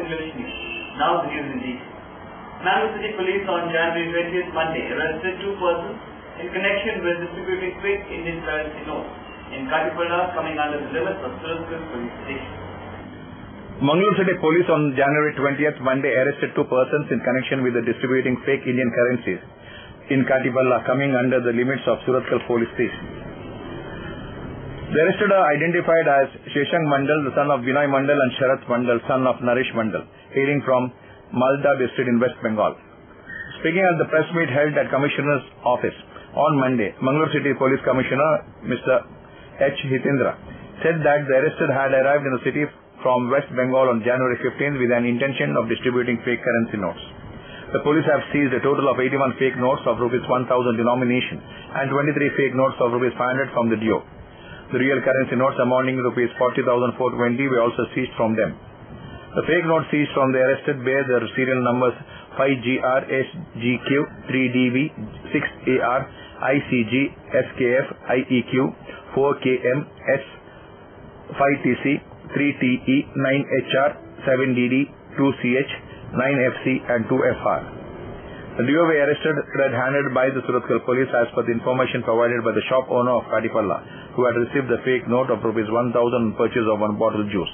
English news. Now the news in detail. Mangalore City Police on January 20th, Monday, arrested 2 persons in connection with distributing fake Indian currency notes in Katipalla, coming under the limits of Suratgarh Police Station. Mangalore City Police on January 20th, Monday, arrested 2 persons in connection with the distributing fake Indian currencies in Katipalla, coming under the limits of Suratgarh Police Station. The arrested are identified as Sheshank Mandal, the son of Vinay Mandal, and Sharath Mandal, son of Naresh Mandal, hailing from Malda district in West Bengal. Speaking at the press meet held at Commissioner's office on Monday, Mangalore City Police Commissioner Mr. H. Hitendra said that the arrested had arrived in the city from West Bengal on January 15th with an intention of distributing fake currency notes. The police have seized a total of 81 fake notes of Rs 1,000 denomination and 23 fake notes of Rs 500 from the duo. The real currency notes amounting to Rs 40,420 were also seized from them. The fake notes seized from the arrested bear their serial numbers 5GR SGQ 3DV 6AR ICG SKF IEQ 4KM S 5TC 3TE 9HR 7DD 2CH 9FC and 2FR. The duo were arrested red-handed by the Suratgarh police as per the information provided by the shop owner of Katipalla, who had received the fake note of Rs 1,000 in purchase of 1 bottle juice.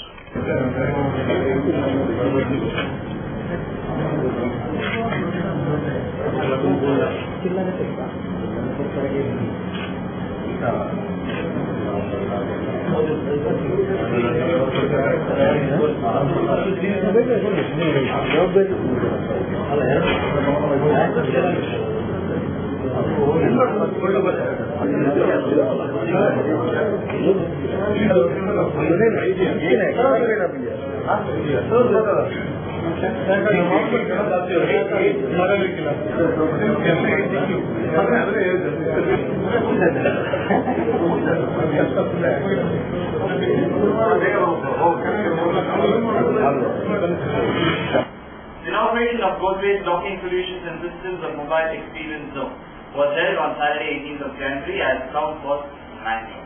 The inauguration of Godrej Locking Solutions and Systems of Mobile Experience Zone was held on Saturday 18th of January as Count was Mangalore.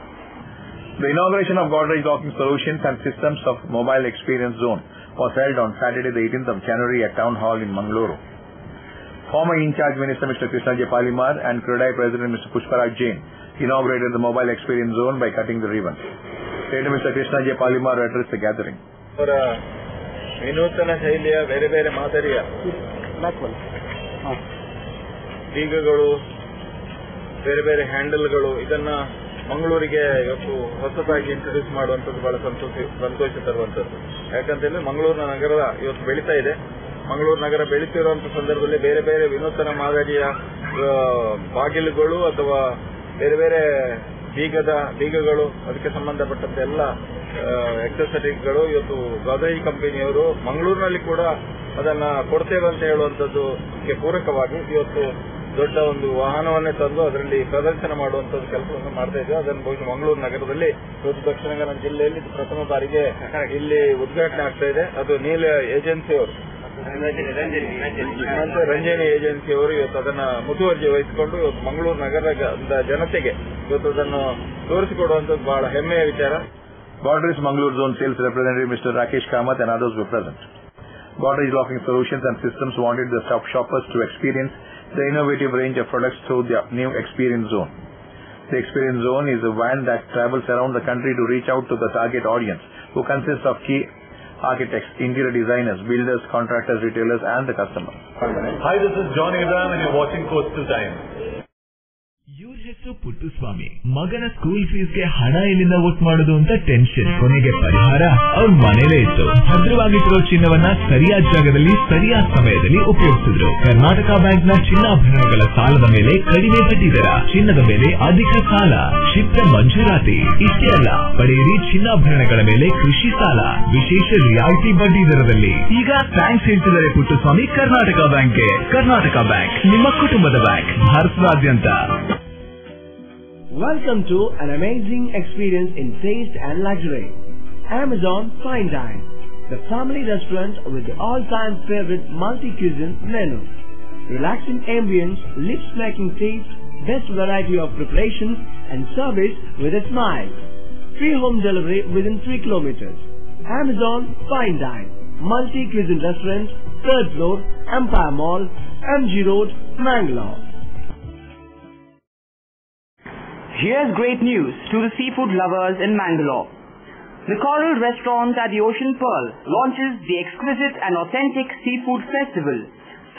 The inauguration of Godrej Locking Solutions and Systems of Mobile Experience Zone was held on Saturday the 18th of January at Town Hall in Mangalore. Former in-charge Minister Mr. Krishna J. Palimar and CREDAI President Mr. Pushparaj Jain inaugurated the Mobile Experience Zone by cutting the ribbon. Later Mr. Krishna J. Palimar addressed the gathering. ವಿನೂತನ ಶೈಲಿಯ ಬೇರೆ ಬೇರೆ ಮಾದರಿಯ ಬೀಗಗಳು, ಬೇರೆ ಬೇರೆ ಹ್ಯಾಂಡಲ್ಗಳು, ಇದನ್ನ ಮಂಗಳೂರಿಗೆ ಇವತ್ತು ಹೊಸದಾಗಿ ಇಂಟ್ರೊಡ್ಯೂಸ್ ಮಾಡುವಂಥದ್ದು ಬಹಳ ಸಂತೋಷ ತರುವಂಥದ್ದು. ಯಾಕಂತಂದ್ರೆ ಮಂಗಳೂರಿನ ನಗರ ಇವತ್ತು ಬೆಳೀತಾ ಇದೆ. ಮಂಗಳೂರು ನಗರ ಬೆಳೀತಿರುವಂತಹ ಸಂದರ್ಭದಲ್ಲಿ ಬೇರೆ ಬೇರೆ ವಿನೂತನ ಮಾದರಿಯ ಬಾಗಿಲುಗಳು ಅಥವಾ ಬೇರೆ ಬೇರೆ ಬೀಗಗಳು, ಅದಕ್ಕೆ ಸಂಬಂಧಪಟ್ಟಂತೆ ಎಲ್ಲ ಎಕ್ಸೆಸರೀಸ್ಗಳು ಇವತ್ತು ಗೋದ್ರೇಜ್ ಕಂಪನಿಯವರು ಮಂಗಳೂರಿನಲ್ಲಿ ಕೂಡ ಅದನ್ನ ಕೊಡ್ತೇವೆ ಅಂತ ಹೇಳುವಂಥದ್ದು ಪೂರಕವಾಗಿ ಇವತ್ತು ದೊಡ್ಡ ಒಂದು ವಾಹನವನ್ನೇ ತಂದು ಅದರಲ್ಲಿ ಪ್ರದರ್ಶನ ಮಾಡುವಂತದ್ದು ಕೆಲಸವನ್ನು ಮಾಡ್ತಾ ಇದ್ದೇವೆ. ಅದನ್ನು ಬಹುಶಃ ಮಂಗಳೂರು ನಗರದಲ್ಲಿ ಇವತ್ತು ದಕ್ಷಿಣ ಕನ್ನಡ ಜಿಲ್ಲೆಯಲ್ಲಿ ಪ್ರಥಮ ಬಾರಿಗೆ ಇಲ್ಲಿ ಉದ್ಘಾಟನೆ ಆಗ್ತಾ ಇದೆ. ಅದು ನೀಲ ಏಜೆನ್ಸಿಯವರು, ರಂಜನಿ ಏಜೆನ್ಸಿಯವರು ಇವತ್ತು ಅದನ್ನ ಮುತುವರ್ಜಿ ವಹಿಸಿಕೊಂಡು ಇವತ್ತು ಮಂಗಳೂರು ನಗರದ ಜನತೆಗೆ ಇವತ್ತು ಅದನ್ನು ತೋರಿಸಿಕೊಡುವಂಥದ್ದು ಬಹಳ ಹೆಮ್ಮೆಯ ವಿಚಾರ. Godrej Mangalore Zone Sales Representative Mr. Rakesh Kamath and others were present. Godrej Locking Solutions and Systems wanted the shoppers to experience the innovative range of products through their new Experience Zone. The Experience Zone is a van that travels around the country to reach out to the target audience, who consists of key architects, interior designers, builders, contractors, retailers and the customer. Hi, this is John Abraham and you're watching Coastal Times. ಇವ್ರ ಹೆಸರು ಪುಟ್ಟುಸ್ವಾಮಿ. ಮಗನ school ಫೀಸ್ಗೆ ಹಣ ಎಲ್ಲಿಂದ ಒಟ್ಟು ಮಾಡೋದು ಅಂತ tension. ಕೊನೆಗೆ ಪರಿಹಾರ ಅವ್ರ ಮನೇಲೇ ಇತ್ತು. ಭದ್ರವಾಗಿಟ್ಟಿರೋ ಚಿನ್ನವನ್ನ ಸರಿಯಾದ ಜಾಗದಲ್ಲಿ ಸರಿಯಾದ ಸಮಯದಲ್ಲಿ ಉಪಯೋಗಿಸಿದ್ರು. ಕರ್ನಾಟಕ ಬ್ಯಾಂಕ್ನ ಚಿನ್ನಾಭರಣಗಳ ಸಾಲದ ಮೇಲೆ ಕಡಿಮೆ ಬಡ್ಡಿ ದರ, ಚಿನ್ನದ ಮೇಲೆ ಅಧಿಕ ಸಾಲ, ಕ್ಷಿಪ್ರ ಮಂಜೂರಾತಿ. ಇಷ್ಟೇ ಅಲ್ಲ, ಪಡೆಯಿರಿ ಚಿನ್ನಾಭರಣಗಳ ಮೇಲೆ ಕೃಷಿ ಸಾಲ ವಿಶೇಷ ರಿಯಾಯಿತಿ ಬಡ್ಡಿ ದರದಲ್ಲಿ. ಈಗ ಥ್ಯಾಂಕ್ಸ್ ಹೇಳ್ತಿದ್ದಾರೆ ಪುಟ್ಟುಸ್ವಾಮಿ ಕರ್ನಾಟಕ ಬ್ಯಾಂಕ್ಗೆ. ಕರ್ನಾಟಕ ಬ್ಯಾಂಕ್ ನಿಮ್ಮ ಕುಟುಂಬದ ಬ್ಯಾಂಕ್, ಭಾರತದಾದ್ಯಂತ. Welcome to an amazing experience in taste and luxury. Amazon Fine Dine, the family restaurant with the all-time favorite multi-cuisine menu. Relaxing ambience, lips-smacking taste, best variety of preparation and service with a smile. Free home delivery within 3 kilometers. Amazon Fine Dine, multi-cuisine restaurant, 3rd floor, Empire Mall, MG Road, Mangalore. Here's great news to the seafood lovers in Mangalore. The Coral Restaurant at the Ocean Pearl launches the exquisite and authentic Seafood Festival,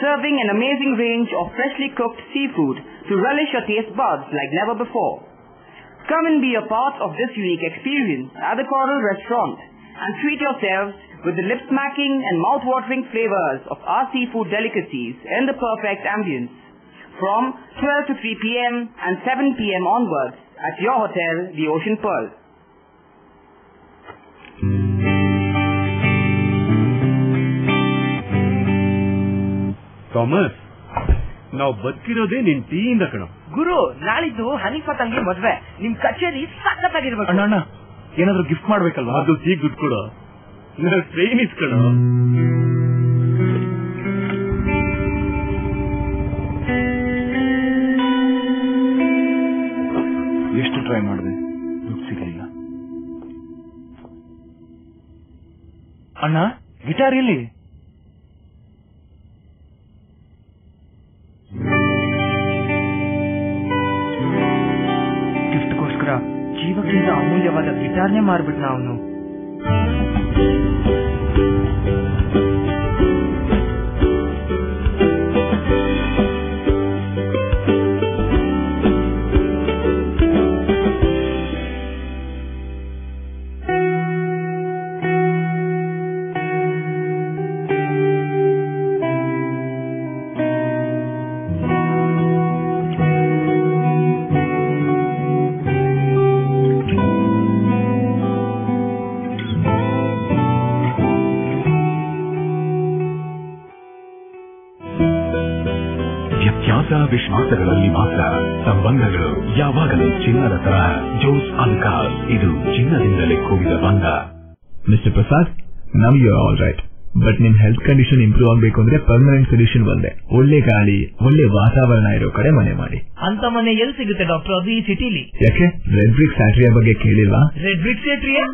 serving an amazing range of freshly cooked seafood to relish your taste buds like never before. Come and be a part of this unique experience at the Coral Restaurant and treat yourselves with the lip-smacking and mouth-watering flavors of our seafood delicacies in the perfect ambience. From 12 to 3 p.m. and 7 p.m. onwards at your hotel, the Ocean Pearl. Thomas, ನಾವು ಬದುಕಿರೋದೇ ನಿನ್ ಟೀಯಿಂದ ಕಣ. ಗುರು, ನಾಳಿದ್ದು ಹನೀಫಾ ತಂಗಿ ಮದ್ವೆ. ನಿಮ್ ಕಚೇರಿ ಸಖತ್ತಾಗಿರ್ಬೇಕು. ಅಣ್ಣ, ಏನಾದ್ರೂ ಗಿಫ್ಟ್ ಮಾಡ್ಬೇಕಲ್ವಾ? ಅದು ಟೀ ದುಡ್ಡು ಕೊಡು. ಟ್ರೈನ್ ಇಸ್ಕಣ. ಎಷ್ಟು ಟ್ರೈ ಮಾಡಿದೆ, ದುಡ್ಡು ಸಿಗಲಿಲ್ಲ. ಅಣ್ಣ, ಗಿಟಾರ್ ಎಲ್ಲಿ? ಗಿಫ್ಟ್ಗೋಸ್ಕರ ಜೀವಕ್ಕಿಂತ ಅಮೂಲ್ಯವಾದ ಗಿಟಾರ್ನೇ ಮಾರ್ಬಿಟ್ನ ಅವನು. ವಿಶ್ವಾಸಗಳಲ್ಲಿ ಮಾತ್ರ ಸಂಬಂಧಗಳು ಯಾವಾಗಲೂ ಚಿನ್ನದ ತರಹ. ಜೋಸ್ ಅಲ್ಕಾಸ್, ಇದು ಚಿನ್ನದಿಂದಲೇ ಕೂಡಿದ ಬಂಧ. Mister Prasad, now you are all right. But ನಿಮ್ ಹೆಲ್ತ್ ಕಂಡೀಷನ್ ಇಂಪ್ರೂವ್ ಆಗಬೇಕು ಅಂದ್ರೆ ಪರ್ಮನೆಂಟ್ ಸೊಲ್ಯೂಷನ್ ಒಂದೇ. ಒಳ್ಳೆ ಗಾಳಿ, ಒಳ್ಳೆ ವಾತಾವರಣ ಇರೋ ಕಡೆ ಮನೆ ಮಾಡಿ. ಅಂತ ಮನೆ ಎಲ್ಲಿ ಸಿಗುತ್ತೆ ಡಾಕ್ಟರ್? ಅದು ಈ ಸಿಟಿಲಿ. ಯಾಕೆ ರೆಡ್ ಬ್ರಿಕ್ ಸ್ಯಾಟ್ರಿಯಾ ಬಗ್ಗೆ ಕೇಳಿಲ್ವಾ? Red BRIC ಸ್ಯಾಟ್ರಿಯಾ?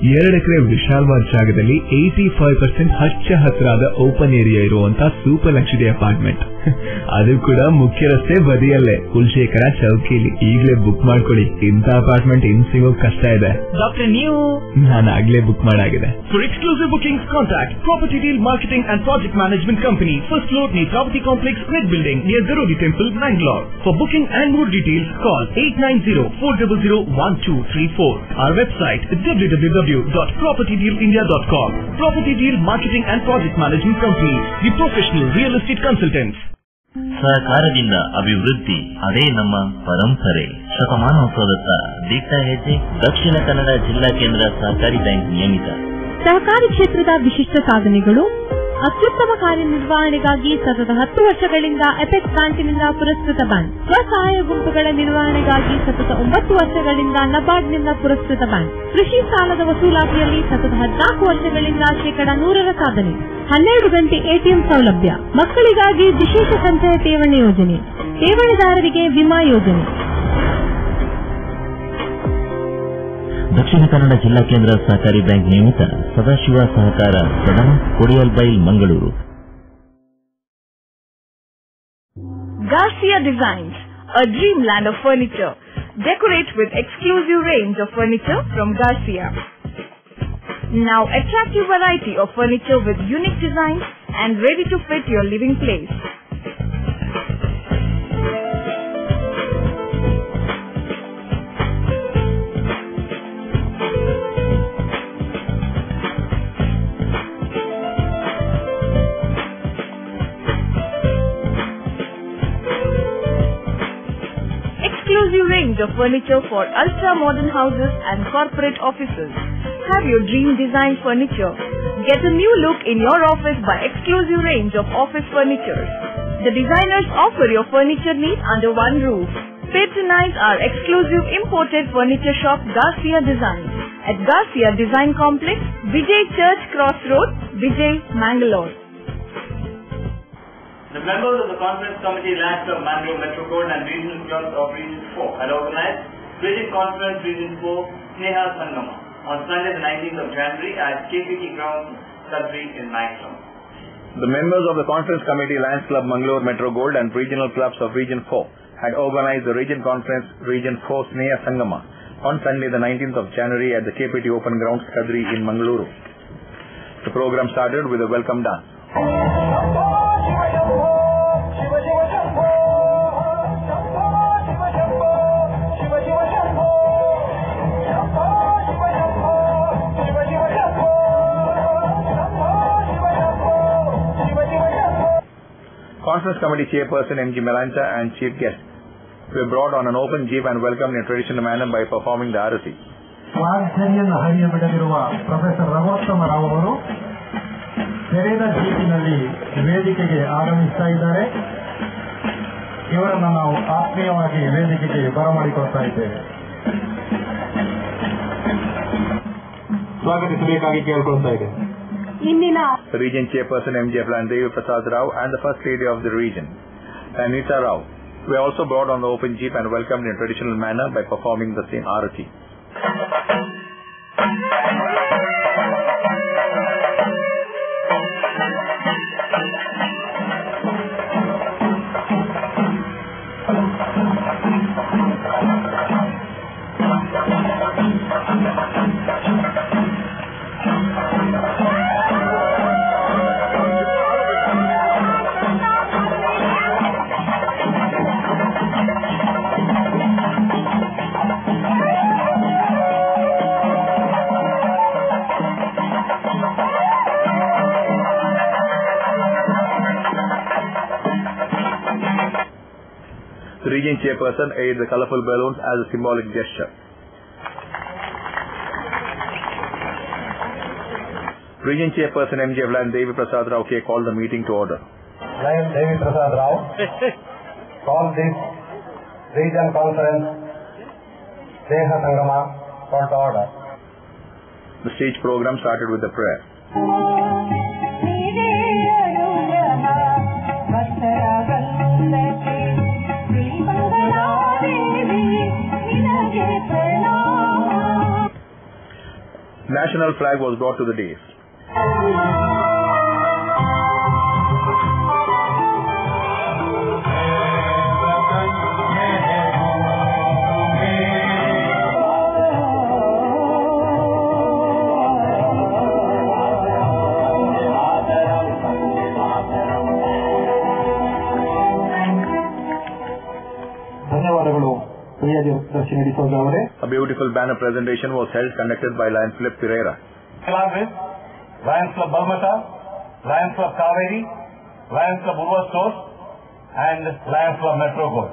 2 ಎಕರೆ ವಿಶಾಲವಾದ ಜಾಗದಲ್ಲಿ 85% ಹಚ್ಚ ಹಸಿರಾದ ಓಪನ್ ಏರಿಯಾ ಇರುವಂತ ಸೂಪರ್ ಲಕ್ಸುರಿ ಅಪಾರ್ಟ್ಮೆಂಟ್. ಅದು ಕೂಡ ಮುಖ್ಯ ರಸ್ತೆ ಬದಿಯಲ್ಲೇ, ಕುಲಶೇಖರ ಚೌಕಿಲಿ. ಈಗಲೇ ಬುಕ್ ಮಾಡ್ಕೊಳ್ಳಿ. ಇಂಥ ಅಪಾರ್ಟ್ಮೆಂಟ್ ಇನ್ ಸಿಗೋಕ್ ಕಷ್ಟ ಇದೆ. ಡಾಕ್ಟರ್, ನೀವು? ನಾನು ಆಗ್ಲೇ book ಮಾಡಾಗಿದೆ. For exclusive bookings, contact Property Deal Marketing and Project Management Company, first floor, Netrapati Complex, Red Building, near Garodi Temple, Bangalore. For booking and more details, call 890-400-1234. Our website is www.propertydealindia.com. Property Deal Marketing and Project Management Company, the professional real estate consultants. ಸಹಕಾರದಿಂದ ಅಭಿವೃದ್ಧಿ, ಅದೇ ನಮ್ಮ ಪರಂಪರೆ. ಶತಮಾನೋತ್ಸವದತ್ತ ದಿಟ್ಟ ಹೆಜ್ಜೆ. ದಕ್ಷಿಣ ಕನ್ನಡ ಜಿಲ್ಲಾ ಕೇಂದ್ರ ಸಹಕಾರಿ ಬ್ಯಾಂಕ್ ನಿಯಮಿತ. ಸಹಕಾರಿ ಕ್ಷೇತ್ರದ ವಿಶಿಷ್ಟ ಸಾಧನೆಗಳು. ಅತ್ಯುತ್ತಮ ಕಾರ್ಯನಿರ್ವಹಣೆಗಾಗಿ ಸತತ 10 ವರ್ಷಗಳಿಂದ ಅಪೆಕ್ಸ್ ಬ್ಯಾಂಕಿನಿಂದ ಪುರಸ್ಕೃತ ಬ್ಯಾಂಕ್. ಸ್ವಸಹಾಯ ಗುಂಪುಗಳ ನಿರ್ವಹಣೆಗಾಗಿ ಸತತ 9 ವರ್ಷಗಳಿಂದ ನಬಾರ್ಡ್ನಿಂದ ಪುರಸ್ಕೃತ ಬ್ಯಾಂಕ್. ಕೃಷಿ ಸಾಲದ ವಸೂಲಾತಿಯಲ್ಲಿ ಸತತ 14 ವರ್ಷಗಳಿಂದ 100% ಸಾಧನೆ. 12 ಗಂಟೆ ಎಟಿಎಂ ಸೌಲಭ್ಯ. ಮಕ್ಕಳಿಗಾಗಿ ವಿಶೇಷ ಸಂಚಯ ಠೇವಣಿ ಯೋಜನೆ. ಠೇವಣಿದಾರರಿಗೆ ವಿಮಾ ಯೋಜನೆ. ದಕ್ಷಿಣ ಕನ್ನಡ ಜಿಲ್ಲಾ ಕೇಂದ್ರ ಸಹಕಾರಿ ಬ್ಯಾಂಕ್ ನಿಯಮಿತ. ಸದಾಶಿವ ಸಹಕಾರ ಸದನ, Kodialbail, Mangaluru. Garcia Designs, a dreamland of furniture. Decorate with exclusive range of furniture from Garcia. Now attractive variety of furniture with unique designs and ready to fit your living place. Exclusive range of furniture for ultra-modern houses and corporate offices. Have your dream design furniture. Get a new look in your office by exclusive range of office furniture. The designers offer your furniture needs under one roof. Patronize our exclusive imported furniture shop Garcia Design at Garcia Design Complex, Vijay Church Cross Road, Vijay, Mangalore. The members of the Conference Committee Lands of Mangalore Metro Code and Regional Club of Region 4 had organized Bridging Conference Region 4 Sneha Sangama on Sunday the 19th of January at KPT Grounds, Kadri in Mangalore. The members of the Conference Committee Lions Club Mangalore Metro Gold and regional clubs of Region 4 had organized the Region Conference Region 4 Sneha Sangama on Sunday the 19th of January at the KPT Open Grounds Kadri in Mangaluru. The program started with a welcome dance. Conference Committee Chairperson M.G. Melanta and Chief Guest were brought on an open jeep and welcomed in a traditional manner by performing the Arati. ವಾಗ್ದಾರಿಯನ್ನು ಹರಿಯಬಿಡಲಿರುವ professor Raghottama Rao ಅವರು ತೆರೆದ ಜೀಪಿನಲ್ಲಿ ವೇದಿಕೆಗೆ ಆಗಮಿಸ್ತಾ ಇದ್ದಾರೆ. ಇವರನ್ನು ನಾವು ಆತ್ಮೀಯವಾಗಿ ವೇದಿಕೆಗೆ ಬರಮಾಡಿಕೊಳ್ತಾ ಇದ್ದೇವೆ. ಸ್ವಾಗತಿಸಬೇಕಾಗಿ ಕೇಳ್ಕೊಳ್ತಾ ಇದ್ದೇವೆ. The Region Chairperson M.J. Devi Prasad Rao and the First Lady of the region, Anita Rao, were also brought on the open jeep and welcomed in a traditional manner by performing the same Arati. The Region Chairperson aided the colourful balloons as a symbolic gesture. Region Chairperson M.J. Devi Prasad Rao called the meeting to order. Lion Devi Prasad Rao called this Region Conference Sneha Sangama call to order. The stage program started with a prayer. National flag was brought to the dais. A beautiful banner presentation was held, conducted by Lions Club Pereira. Lions Club Balmata, Lions Club Kaveri, Lions Club Urva Stores, and Lions Club Metro Gold.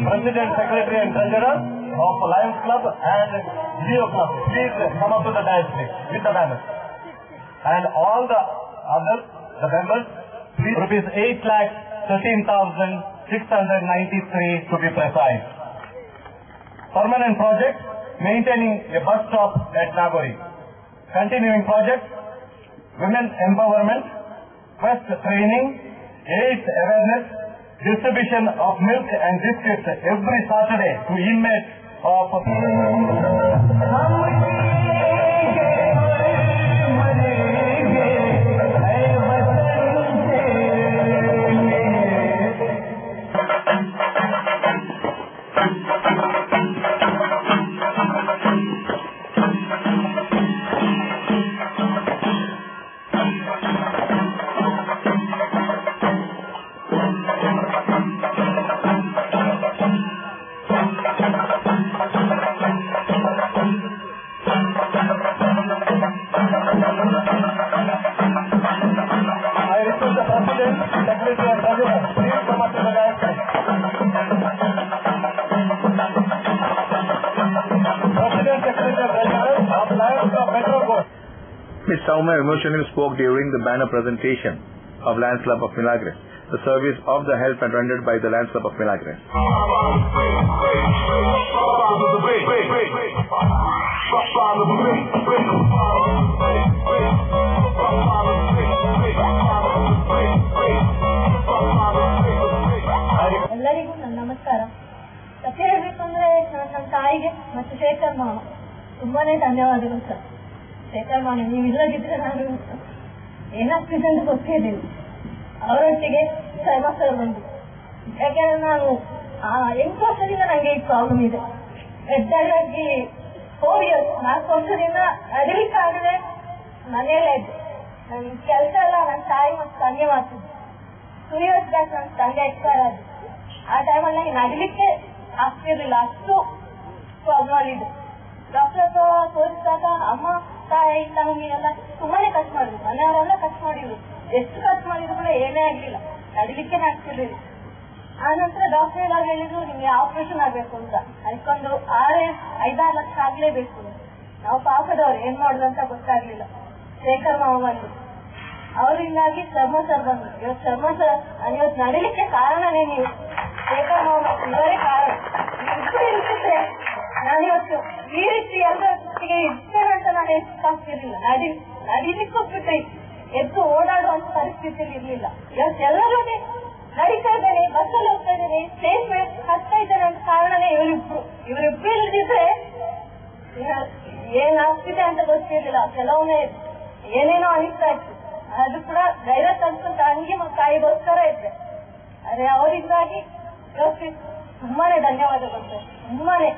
President, Secretary and Treasurer of Lions Club and Leo Club. Please come up to the dais with the banners. And all the others, the members, please rupees 8 lakhs 13,693 to be precise. Permanent project, maintaining a bus stop at Nagori. Continuing project, women empowerment, first training, AIDS awareness, distribution of milk and biscuits every Saturday to inmates of Ms. Saumya emotionally spoke during the banner presentation of Lions Club of Milagres, the service of the help and rendered by the Lions Club of Milagres. ಎಲ್ಲರಿಗೂ ನನ್ನ ನಮಸ್ಕಾರ. ಸತ್ಯ ಹೇಳಬೇಕಂದ್ರೆ ನನ್ನ ತಾಯಿಗೆ ಮತ್ತು ಶೇಖರ್ ಮಾವ ತುಂಬಾನೇ ಧನ್ಯವಾದಗಳು ಸರ್. ಶೇಖರ್ ಮಾವ ನೀವು ಇಲ್ಲದಿದ್ರೆ ನಾನು ಏನಾಗ್ತಿದೆ ಅಂತ ಗೊತ್ತಿದ್ದೀನಿ. ಅವರೊಟ್ಟಿಗೆ ಶರ್ಮಾ ಸರ್ ಬಂದು, ಯಾಕೆಂದ್ರೆ ನಾನು 8 ವರ್ಷದಿಂದ ನನಗೆ ಈ ಪ್ರಾಬ್ಲಮ್ ಇದೆ. ಎದ್ದಾಗಿ 4 years 4 ವರ್ಷದಿಂದ ನಡೀಲಿಕ್ಕಾಗದೆ ಮನೆಯಲ್ಲೇ ಇದ್ದೆ. ನನ್ನ ಕೆಲಸ ಎಲ್ಲ ನನ್ನ ತಾಯಿ ಮತ್ತು ತಂದೆ ಮಾಡ್ತಿದ್ದೆ. 2 years ಬ್ಯಾಕ್ ನನ್ನ ತಂದೆ ಎಕ್ಸ್ಪೈರ್ ಆದ್ರು. ಆ ಟೈಮಲ್ಲಿ ನನಗೆ ನಡಿಲಿಕ್ಕೆ ಆಗ್ತಿರ್ಲಿಲ್ಲ, ಅಷ್ಟು ಪ್ರಾಬ್ಲಮ್ ಇದೆ. ಡಾಕ್ಟರ್ ಹತ್ರ ತೋರಿಸಿದಾಗ ಅಮ್ಮ ತಾಯಿ ತಂಗಿ ಎಲ್ಲ ತುಂಬಾನೇ ಖರ್ಚು ಮಾಡಿದ್ರು, ಮನೆಯವರೆಲ್ಲ ಖರ್ಚು ಮಾಡಿದ್ರು. ಎಷ್ಟು ಖರ್ಚು ಮಾಡಿದ್ರು ಕೂಡ ಏನೇ ಆಗ್ಲಿಲ್ಲ, ನಡಿಲಿಕ್ಕೆ ಆಗ್ತಿರ್ಲಿಲ್ಲ. ಆ ನಂತರ ಡಾಕ್ಟರ್ ಎಲ್ಲ ಹೇಳಿದ್ರು ನಿಮ್ಗೆ ಆಪರೇಷನ್ ಆಗ್ಬೇಕು ಅಂತ. ಅದಕ್ಕೊಂದು 5-6 ಲಕ್ಷ ಆಗ್ಲೇಬೇಕು. ನಾವು ಪಾಪದವ್ರು ಏನ್ ಮಾಡುದು ಅಂತ ಗೊತ್ತಾಗ್ಲಿಲ್ಲ. ಶೇಖರ್ ಮಾವ ಬಂದ್ರು, ಅವರಿಂದಾಗಿ ಶರ್ಮಾ ಸರ್ ಬಂದ್ರು. ಇವತ್ತು ಶರ್ಮಾ ಸರ್ ಇವತ್ತು ನಡಿಲಿಕ್ಕೆ ಕಾರಣನೇ ನೀವು. ಶೇಖರ್ ಮಾವ ಇವರೇ ಕಾರಣ. ಇಬ್ಬರು ಇರ್ತಿದ್ರೆ ನಾನಿವತ್ತು ಈ ರೀತಿ ಎಲ್ಲರೊಟ್ಟಿಗೆ ಇರ್ತೇನೆ ಅಂತ ನಾನು ಎಷ್ಟಾಗ್ತಿರ್ಲಿಲ್ಲ. ನಡಿಲಿಕ್ಕೆ ಹೋಗ್ಬಿಟ್ರೆ ಎದ್ದು ಓಡಾಡುವಂತ ಪರಿಸ್ಥಿತಿಯಲ್ಲಿ ಇರ್ಲಿಲ್ಲ. ಇವತ್ತು ಎಲ್ಲರೂ ನಡೀತಾ ಇದ್ದೇನೆ, ಬಸ್ಸಲ್ಲಿ ಹೋಗ್ತಾ ಇದ್ದೇನೆ, ಸ್ಟೇಜ್ ಮೇಲೆ ಹತ್ತಾ ಇದ್ದೇನೆ ಅಂತ ಕಾರಣನೇ ಇವರಿಬ್ರು ಇಲ್ದಿದ್ರೆ ಏನಾಗ್ತಿದೆ ಅಂತ ಗೊತ್ತಿರ್ಲಿಲ್ಲ. ಕೆಲವೊಮ್ಮೆ ಏನೇನೋ ಅನಿಸ್ತಾ ಇತ್ತು, ಅದು ಕೂಡ ಧೈರ್ಯ ತಂದ್ಕೊಂತ ತಂಗಿ ಮತ್ತು ತಾಯಿಗೋಸ್ಕರ ಇದ್ದೆ. ಅದೇ ಅವರಿಂದಾಗಿ ತುಂಬಾನೇ ಧನ್ಯವಾದಗಳು ಸರ್, ತುಂಬಾನೇ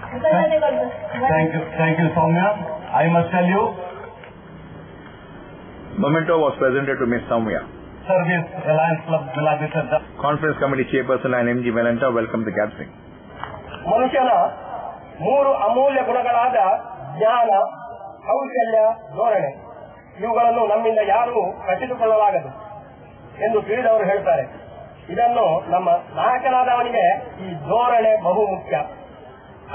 ಕೃತಜ್ಞತೆಗಳು. Thank you, Saumya. I must tell you, Memento was presented to Ms. Saumya. Service Alliance Club Milagres. Conference Committee Chairperson and MG Melanta welcomed the gathering. ಮನುಷ್ಯನ 3 ಅಮೂಲ್ಯ ಗುಣಗಳಾದ ಜ್ಞಾನ, ಕೌಶಲ್ಯ, ಧೋರಣೆ ಇವುಗಳನ್ನು ನಮ್ಮಿಂದ ಯಾರೂ ಕಸಿದುಕೊಳ್ಳಲಾಗದು ಎಂದು ತಿಳಿದವರು ಹೇಳ್ತಾರೆ. ಇದನ್ನು ನಮ್ಮ ನಾಯಕನಾದವನಿಗೆ ಈ ಧೋರಣೆ ಬಹು ಮುಖ್ಯ.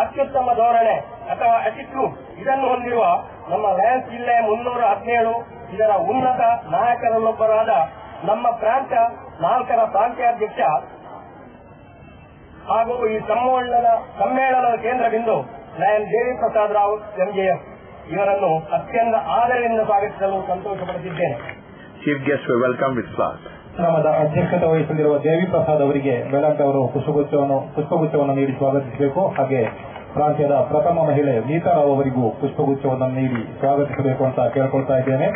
ಅತ್ಯುತ್ತಮ ಧೋರಣೆ ಅಥವಾ ಅಟಿಟ್ಯೂಡ್ ಇದನ್ನು ಹೊಂದಿರುವ ನಮ್ಮ ಲಯನ್ಸ್ ಜಿಲ್ಲೆ 317 ಇದರ ಉನ್ನತ ನಾಯಕರಲ್ಲೊಬ್ಬರಾದ ನಮ್ಮ ಪ್ರಾಂತ 4ರ ಪ್ರಾಂತ್ಯಾಧ್ಯಕ್ಷ ಹಾಗೂ ಈ ಸಮ್ಮೇಳನದ ಕೇಂದ್ರ ಬಿಂದು ಲಯನ್ ದೇವಿ ಪ್ರಸಾದ್ ರಾವ್ MJF ಇವರನ್ನು ಅತ್ಯಂತ ಆದರದಿಂದ ಸ್ವಾಗತಿಸಲು ಸಂತೋಷಪಡುತ್ತಿದ್ದೇನೆ. Chief guests were welcomed with flowers. ಕಾರ್ಯಕ್ರಮದ ಅಧ್ಯಕ್ಷತೆ ವಹಿಸಲಿರುವ ದೇವಿ ಪ್ರಸಾದ್ ಅವರಿಗೆ ಮೆಲಂಟ್ ಅವರು ಪುಷ್ಪಗುಚ್ಛವನ್ನು ನೀಡಿ ಸ್ವಾಗತಿಸಬೇಕು. ಹಾಗೆ ಪ್ರಾಂತ್ಯದ ಪ್ರಥಮ ಮಹಿಳೆ ನೀತಾ ರಾವ್ ಅವರಿಗೂ ಪುಷ್ಪಗುಚ್ಛವನ್ನು ನೀಡಿ ಸ್ವಾಗತಿಸಬೇಕು ಅಂತ ಕೇಳ್ಕೊಳ್ತಾ ಇದ್ದೇನೆ.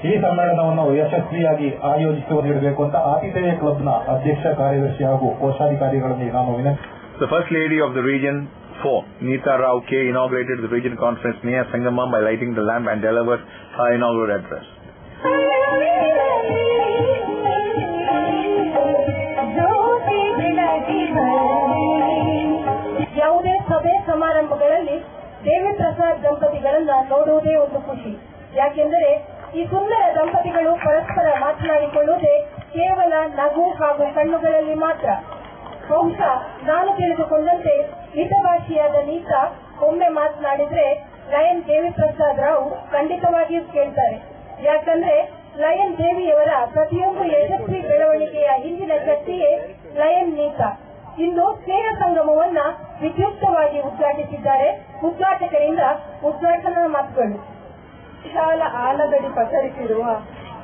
ಈ ಸಮ್ಮೇಳನವನ್ನು ಯಶಸ್ವಿಯಾಗಿ ಆಯೋಜಿಸುವ ನೀಡಬೇಕು ಅಂತ ಆತಿಥೇಯ ಕ್ಲಬ್ನ ಅಧ್ಯಕ್ಷ ಕಾರ್ಯದರ್ಶಿ ಹಾಗೂ ಕೋಶಾಧಿಕಾರಿಗಳಲ್ಲಿ ನಾನು ವಿನಂತಿ. The First Lady of the Region 4, Neeta Rao K, inaugurated the region conference near Sangamam by lighting the lamp and delivered her inaugural address. ಯಾವುದೇ ಸಭೆ ಸಮಾರಂಭಗಳಲ್ಲಿ ದೇವಿ ಪ್ರಸಾದ್ ದಂಪತಿಗಳನ್ನ ನೋಡುವುದೇ ಒಂದು ಖುಷಿ. ಯಾಕೆಂದರೆ ಈ ಸುಂದರ ದಂಪತಿಗಳು ಪರಸ್ಪರ ಮಾತನಾಡಿಕೊಳ್ಳುವುದೇ ಕೇವಲ ನಗು ಹಾಗೂ ಕಣ್ಣುಗಳಲ್ಲಿ ಮಾತ್ರ. ಬಹುಶಃ ನಾನು ತಿಳಿದುಕೊಂಡಂತೆ ಮಿತಭಾಷಿಯಾದ ನೀತಾ ಒಮ್ಮೆ ಮಾತನಾಡಿದ್ರೆ ಲಯನ್ ದೇವಿ ಪ್ರಸಾದ್ ರಾವ್ ಖಂಡಿತವಾಗಿಯೂ ಕೇಳ್ತಾರೆ. ಯಾಕಂದ್ರೆ ಲಯನ್ ದೇವಿಯವರ ಪ್ರತಿಯೊಂದು ಯಶಸ್ವಿ ಬೆಳವಣಿಗೆಯ ವಿದ್ಯುಕ್ತವಾಗಿ ಉದ್ಘಾಟಿಸಿದ್ದಾರೆ. ಉದ್ಘಾಟಕರಿಂದ ಉದ್ಘಾಟನಾ ಮಾತುಗಳು. ವಿಶಾಲ ಆಲದಡಿ ಪಸರಿಸಿರುವ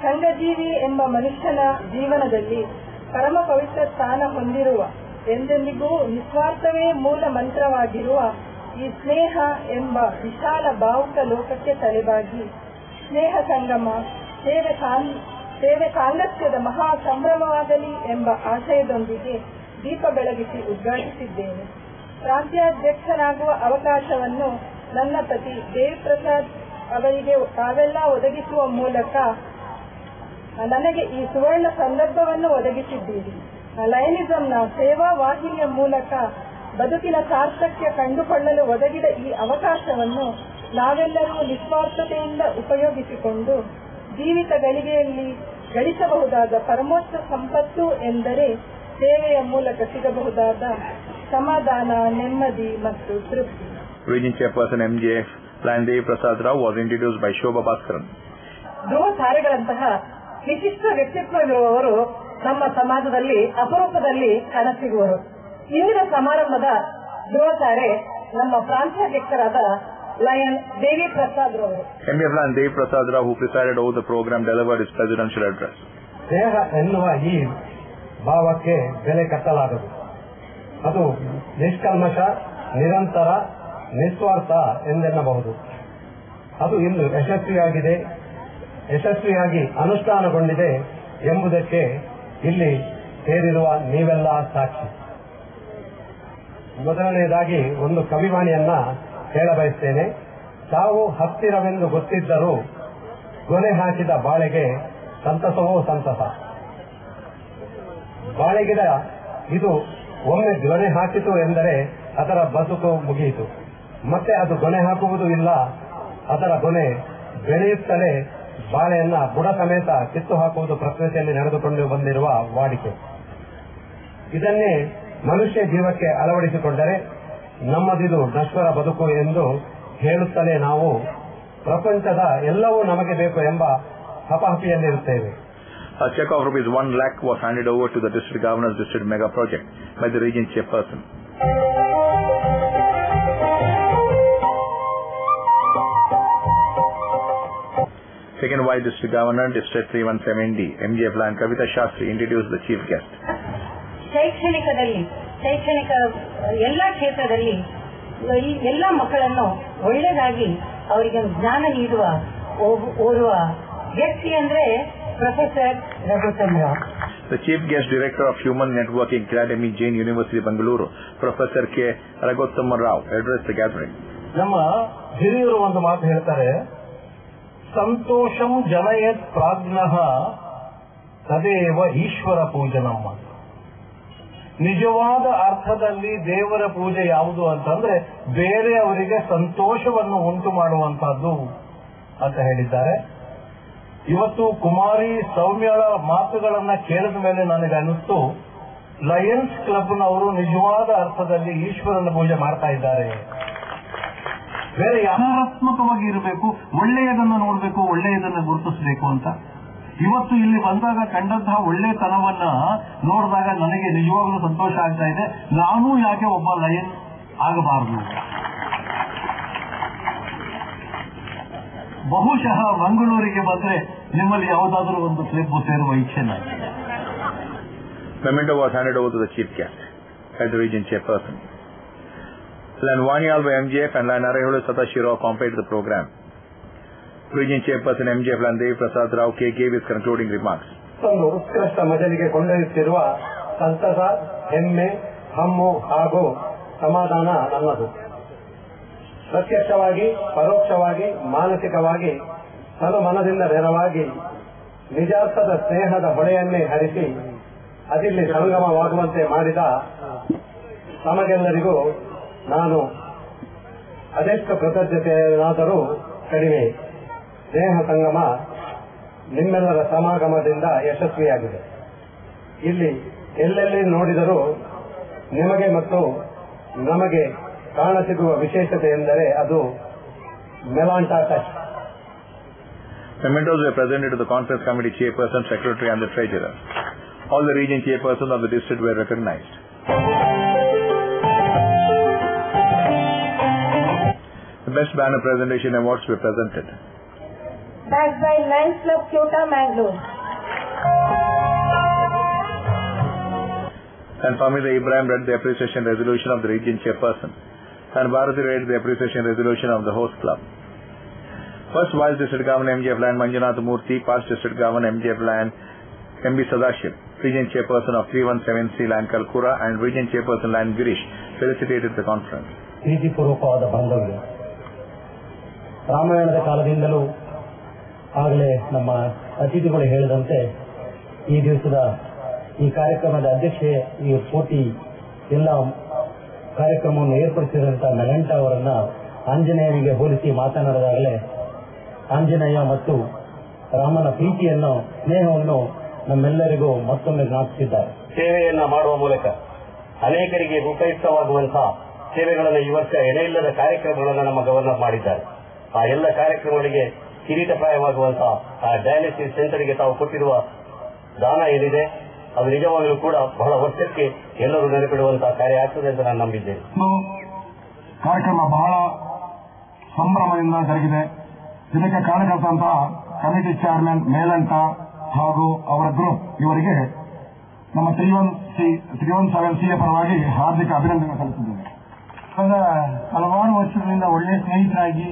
ಸಂಘಜೀವಿ ಎಂಬ ಮನುಷ್ಯನ ಜೀವನದಲ್ಲಿ ಪರಮ ಪವಿತ್ರ ಸ್ಥಾನ ಹೊಂದಿರುವ, ಎಂದೆಂದಿಗೂ ನಿಸ್ವಾರ್ಥವೇ ಮೂಲ ಮಂತ್ರವಾಗಿರುವ ಈ ಸ್ನೇಹ ಎಂಬ ವಿಶಾಲ ಭಾವುಕ ಲೋಕಕ್ಕೆ ತಲೆಬಾಗಿ ಸ್ನೇಹ ಸಂಗಮ, ಸೇವೆ ಸಾಂಗತ್ಯದ ಮಹಾ ಸಂಭ್ರಮವಾಗಲಿ ಎಂಬ ಆಶಯದೊಂದಿಗೆ ದೀಪ ಬೆಳಗಿಸಿ ಉದ್ಘಾಟಿಸಿದ್ದೇನೆ. ಪ್ರಾಂತ್ಯಾಧ್ಯಕ್ಷನಾಗುವ ಅವಕಾಶವನ್ನು ನನ್ನ ಪತಿ ದೇವಿಪ್ರಸಾದ್ ಅವರಿಗೆ ತಾವೆಲ್ಲ ಒದಗಿಸುವ ಮೂಲಕ ನನಗೆ ಈ ಸುವರ್ಣ ಸಂದರ್ಭವನ್ನು ಒದಗಿಸಿದ್ದೀರಿ. ಲಯನಿಸಂನ ಸೇವಾ ವಾಹಿನಿಯ ಮೂಲಕ ಬದುಕಿನ ಸಾರ್ಥಕ್ಯ ಕಂಡುಕೊಳ್ಳಲು ಒದಗಿದ ಈ ಅವಕಾಶವನ್ನು ನಾವೆಲ್ಲರೂ ನಿಸ್ವಾರ್ಥತೆಯಿಂದ ಉಪಯೋಗಿಸಿಕೊಂಡು ಜೀವಿತ ಗಳಿಗೆಯಲ್ಲಿ ಗಳಿಸಬಹುದಾದ ಪರಮೋಚ್ಚ ಸಂಪತ್ತು ಎಂದರೆ ಸೇವೆಯ ಮೂಲಕ ಸಿಗಬಹುದಾದ ಸಮಾಧಾನ, ನೆಮ್ಮದಿ ಮತ್ತು ತೃಪ್ತಿ. Region Chairperson MJF Plan Devi Prasad Rao was introduced by Shobha Bhaskaran. ಧ್ರುವ ತಾರೆಗಳಂತಹ ವಿಶಿಷ್ಟ ವ್ಯಕ್ತಿತ್ವವಿರುವವರು ನಮ್ಮ ಸಮಾಜದಲ್ಲಿ ಅಪರೂಪದಲ್ಲಿ ಕಾಣಸಿಗುವರು. ಇಂದಿನ ಸಮಾರಂಭದ ಧ್ರುವ ತಾರೆ ನಮ್ಮ ಪ್ರಾಂತ್ಯಾಧ್ಯಕ್ಷರಾದ ಲಯನ್ ದೇವಿ ಪ್ರಸಾದ್ ರವರು. MJF Plan Devi Prasad Rao, who presided over the program, delivered his presidential address. ದೇಹ ಎನ್ನುವ ಈ ಭಾವಕ್ಕೆ ಬೆಲೆ ಕಟ್ಟಲಾಗದು. ಅದು ನಿಷ್ಕಲ್ಮಶ, ನಿರಂತರ, ನಿಸ್ವಾರ್ಥ ಎಂದೆನ್ನಬಹುದು. ಅದು ಇಂದು ಯಶಸ್ವಿಯಾಗಿ ಅನುಷ್ಠಾನಗೊಂಡಿದೆ ಎಂಬುದಕ್ಕೆ ಇಲ್ಲಿ ಸೇರಿರುವ ನೀವೆಲ್ಲ ಸಾಕ್ಷಿ. ಮೊದಲನೆಯದಾಗಿ ಒಂದು ಕವಿವಾಣಿಯನ್ನ ಹೇಳಬಯಸ್ತೇನೆ. ತಾವು ಹತ್ತಿರವೆಂದು ಗೊತ್ತಿದ್ದರೂ ಗೊನೆ ಹಾಕಿದ ಬಾಳೆಗೆ ಸಂತಸವೋ ಸಂತಸ. ಬಾಳೆಗಿಡ ಇದು ಒಮ್ಮೆ ಗೊನೆ ಹಾಕಿತು ಎಂದರೆ ಅದರ ಬದುಕು ಮುಗಿಯಿತು. ಮತ್ತೆ ಅದು ಗೊನೆ ಹಾಕುವುದು ಇಲ್ಲ. ಅದರ ಗೊನೆ ಬೆಳೆಯುತ್ತಲೇ ಬಾಳೆಯನ್ನ ಬುಡ ಸಮೇತ ಕಿತ್ತು ಹಾಕುವುದು ಪ್ರಕೃತಿಯಲ್ಲಿ ನಡೆದುಕೊಂಡು ಬಂದಿರುವ ವಾಡಿಕೆ. ಇದನ್ನೇ ಮನುಷ್ಯ ಜೀವಕ್ಕೆ ಅಳವಡಿಸಿಕೊಂಡರೆ ನಮ್ಮದಿದು ನಶ್ವರ ಬದುಕು ಎಂದು ಹೇಳುತ್ತಲೇ ನಾವು ಪ್ರಪಂಚದ ಎಲ್ಲವೂ ನಮಗೆ ಬೇಕು ಎಂಬ ಹಪಹಪಿಯಲ್ಲಿರುತ್ತೇವೆ. A check of rupees 1 lakh was handed over to the district governor's district mega project by the region chairperson. Second Vice District Governor, District 317D, MJF Plan Kavita Shastri introduced the chief guest. ಶೈಕ್ಷಣಿಕ ಎಲ್ಲ ಕ್ಷೇತ್ರದಲ್ಲಿ ಎಲ್ಲ ಮಕ್ಕಳನ್ನು ಒಳ್ಳೆಯದಾಗಿ ಅವರಿಗೆ ಜ್ಞಾನ ನೀಡುವ ಓದುವ ವ್ಯಕ್ತಿ ಅಂದ್ರೆ professor Raghuttam Rao. The chief guest director of Human Networking Academy, Jain University, Bangalore, Professor K. Raghuttam Rao, addressed the gathering. ನಮ್ಮ ಹಿರಿಯರು ಒಂದು ಮಾತು ಹೇಳ್ತಾರೆ, ಸಂತೋಷಂ ಜನಯತ್ ಪ್ರಾಜ್ಞಃ ತದೇವ ಈಶ್ವರ ಪೂಜನಮ್ಮ. ನಿಜವಾದ ಅರ್ಥದಲ್ಲಿ ದೇವರ ಪೂಜೆ ಯಾವುದು ಅಂತಂದ್ರೆ ಬೇರೆಯವರಿಗೆ ಸಂತೋಷವನ್ನು ಉಂಟು ಮಾಡುವಂತಹದ್ದು ಅಂತ ಹೇಳಿದ್ದಾರೆ. ಇವತ್ತು ಕುಮಾರಿ ಸೌಮ್ಯಳ ಮಾತುಗಳನ್ನ ಕೇಳಿದ ಮೇಲೆ ನನಗೆ ಅನ್ನಿಸ್ತು, ಲಯನ್ಸ್ ಕ್ಲಬ್ನವರು ನಿಜವಾದ ಅರ್ಥದಲ್ಲಿ ಈಶ್ವರನ ಪೂಜೆ ಮಾಡ್ತಾ ಇದ್ದಾರೆ. ಬೇರೆ ಸಕಾರಾತ್ಮಕವಾಗಿ ಇರಬೇಕು, ಒಳ್ಳೆಯದನ್ನು ನೋಡಬೇಕು, ಒಳ್ಳೆಯದನ್ನು ಗುರುತಿಸಬೇಕು ಅಂತ. ಇವತ್ತು ಇಲ್ಲಿ ಬಂದಾಗ ಕಂಡಂತಹ ಒಳ್ಳೆತನವನ್ನ ನೋಡಿದಾಗ ನನಗೆ ನಿಜವಾಗ್ಲೂ ಸಂತೋಷ ಆಗ್ತಾ ಇದೆ. ನಾನೂ ಯಾಕೆ ಒಬ್ಬ ಲಯನ್ ಆಗಬಾರದು? ಬಹುಶಃ ಮಂಗಳೂರಿಗೆ ಬಂದ್ರೆ ನಿಮ್ಮಲ್ಲಿ ಯಾವುದಾದ್ರೂ ಒಂದು ಕ್ಲಬ್ ಸೇರುವ ಇಚ್ಛೆ ನನಗೆ. Memento was handed over to the chief guest as the region chairperson. Plan Vanyal by MJF and Lan Arayolu Satashiro accompanied the program. Region chairperson MJF Plan Devi Prasad Rao K gave his concluding remarks. ಒಂದು ಉತ್ಕೃಷ್ಟ ಮಜಲಿಗೆ ಕೊಂಡೊಯ್ಯುತ್ತಿರುವ ಸಂತಸ, ಹೆಮ್ಮೆ, ಹಮ್ಮು ಹಾಗೂ ಸಮಾಧಾನ ನನ್ನದು. ಪ್ರತ್ಯಕ್ಷವಾಗಿ, ಪರೋಕ್ಷವಾಗಿ, ಮಾನಸಿಕವಾಗಿ, ತನು ಮನದಿಂದ ನೆರವಾಗಿ ನಿಜಾರ್ಥದ ಸ್ನೇಹದ ಹೊಳೆಯನ್ನೇ ಹರಿಸಿ ಅದಿಲ್ಲಿ ಸಂಗಮವಾಗುವಂತೆ ಮಾಡಿದ ತಮಗೆಲ್ಲರಿಗೂ ನಾನು ಅದೆಷ್ಟು ಕೃತಜ್ಞತೆಯಾದರೂ ಕಡಿಮೆ. ಸ್ನೇಹ ಸಂಗಮ ನಿಮ್ಮೆಲ್ಲರ ಸಮಾಗಮದಿಂದ ಯಶಸ್ವಿಯಾಗಿದೆ. ಇಲ್ಲಿ ಎಲ್ಲೆಲ್ಲಿ ನೋಡಿದರೂ ನಿಮಗೆ ಮತ್ತು ನಮಗೆ ಕಾಣಸಿಗುವ ವಿಶೇಷತೆ ಎಂದರೆ ಅದು ಮೆಲಾಂಟಾ touch. Mementos were presented to the conference committee chairperson, secretary and the treasurer. All the region chairpersons of the district were recognized. The Best Banner Presentation Awards were presented. Backed by Lions Club Kyoto, Mangalore. And Famida Ibrahim read the appreciation resolution of the region chairperson. And Bharati read the appreciation resolution of the host club. First Vice District Governor MGF Land Manjunath Murthy, Past District Governor MGF Land MB Sadashiv, Region Chairperson of 317C Land Kalkura and Region Chairperson Land Girish felicitated the conference. ಪ್ರೀತಿಪೂರ್ವಕವಾದ ಬಾಂಧವ್ಯ. ರಾಮಾಯಣದ ಕಾಲದಿಂದಲೂ ಆಗಲೇ ನಮ್ಮ ಅತಿಥಿಗಳು ಹೇಳಿದಂತೆ ಈ ದಿವಸದ ಈ ಕಾರ್ಯಕ್ರಮದ ಅಧ್ಯಕ್ಷೆ ಈ ಪೂರ್ತಿ ಎಲ್ಲ ಕಾರ್ಯಕ್ರಮವನ್ನು ಏರ್ಪಡಿಸಿದಂತ ಮೆಲಂಟ ಅವರನ್ನ ಆಂಜನೇಯನಿಗೆ ಹೋಲಿಸಿ ಮಾತನಾಡಿದಾಗಲೇ ಆಂಜನೇಯ ಮತ್ತು ರಾಮನ ಪ್ರೀತಿಯನ್ನು ಸ್ನೇಹವನ್ನು ನಮ್ಮೆಲ್ಲರಿಗೂ ಮತ್ತೊಮ್ಮೆ ಜ್ಞಾಪಿಸಿದ್ದಾರೆ. ಸೇವೆಯನ್ನ ಮಾಡುವ ಮೂಲಕ ಅನೇಕರಿಗೆ ಉಪಯುಕ್ತವಾಗುವಂತಹ ಸೇವೆಗಳನ್ನು ಈ ವರ್ಷ ಎಡೆಯಿಲ್ಲದ ಕಾರ್ಯಕ್ರಮಗಳನ್ನು ನಮ್ಮ ಗವರ್ನರ್ ಮಾಡಿದ್ದಾರೆ. ಆ ಎಲ್ಲ ಕಾರ್ಯಕ್ರಮಗಳಿಗೆ ಕಿರೀಟಪ್ರಾಯವಾಗುವಂತಹ ಆ ಡಯಾಲಿಸಿಸ್ ಸೆಂಟರ್ಗೆ ತಾವು ಕೊಟ್ಟಿರುವ ದಾನ ಏನಿದೆ ಅದು ನಿಜವಾಗಲೂ ಕೂಡ ಬಹಳ ವರ್ಷಕ್ಕೆ ಎಲ್ಲರೂ ನೆನಪಿಡುವಂತಹ ಕಾರ್ಯ ಆಗ್ತದೆ ಅಂತ ನಾನು ನಂಬಿದ್ದೇನೆ. ಕಾರ್ಯಕ್ರಮ ಬಹಳ ಸಂಭ್ರಮದಿಂದ ಜರುಗಿದೆ. ಇದಕ್ಕೆ ಕಾರಣಕರ್ತಂತಹ ಕಮಿಟಿ ಚೇರ್ಮನ್ ಮೇಲಂಟ ಹಾಗೂ ಅವರ ಗ್ರೂಪ್ ಇವರಿಗೆ ನಮ್ಮ 317 ಪರವಾಗಿ ಹಾರ್ದಿಕ ಅಭಿನಂದನೆ ಸಲ್ಲಿಸಿದ್ದೇವೆ. ಹಲವಾರು ವರ್ಷಗಳಿಂದ ಒಳ್ಳೆಯ ಸ್ನೇಹಿತರಾಗಿ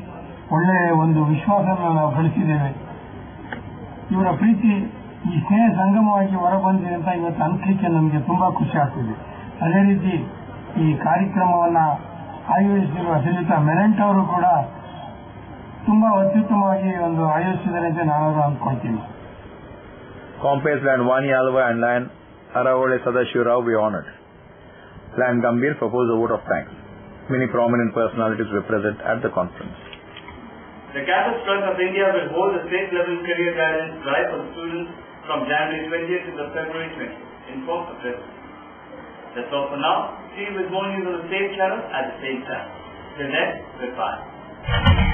ಒಳ್ಳೆಯ ಒಂದು ವಿಶ್ವಾಸವನ್ನು ನಾವು ಗಳಿಸಿದ್ದೇವೆ. ಇವರ ಪ್ರೀತಿ ಈ ಸ್ನೇಹ ಸಂಗಮವಾಗಿ ಹೊರಬಂದಿದೆ ಅಂತ ಇವತ್ತು ಅನಿಸಲಿಕ್ಕೆ ನಮಗೆ ತುಂಬಾ ಖುಷಿ ಆಗ್ತಿದೆ. ಅದೇ ರೀತಿ ಈ ಕಾರ್ಯಕ್ರಮವನ್ನ ಆಯೋಜಿಸಿರುವ ಶ್ರೀಯುತ ಮೆರೆಂಟ್ ಅವರು ಕೂಡ ತುಂಬಾ ಅತ್ಯುತ್ತಮವಾಗಿ ಒಂದು ಆಯೋಜಿಸಿದ್ದಾರೆ ಅಂತ ನಾನು ಅಂದ್ಕೊಳ್ತೀನಿ. Compes Land Vani Alva and Land Aravole Sadashirao be honored. Land Gambhir proposed a vote of thanks. Many prominent personalities were present at the conference. The Campus Trust of India will hold a state-level career guidance drive for students from January 20th to February 20th in Fort President. That's all for now. See you with more news on the same channel at the same time. Till then, goodbye.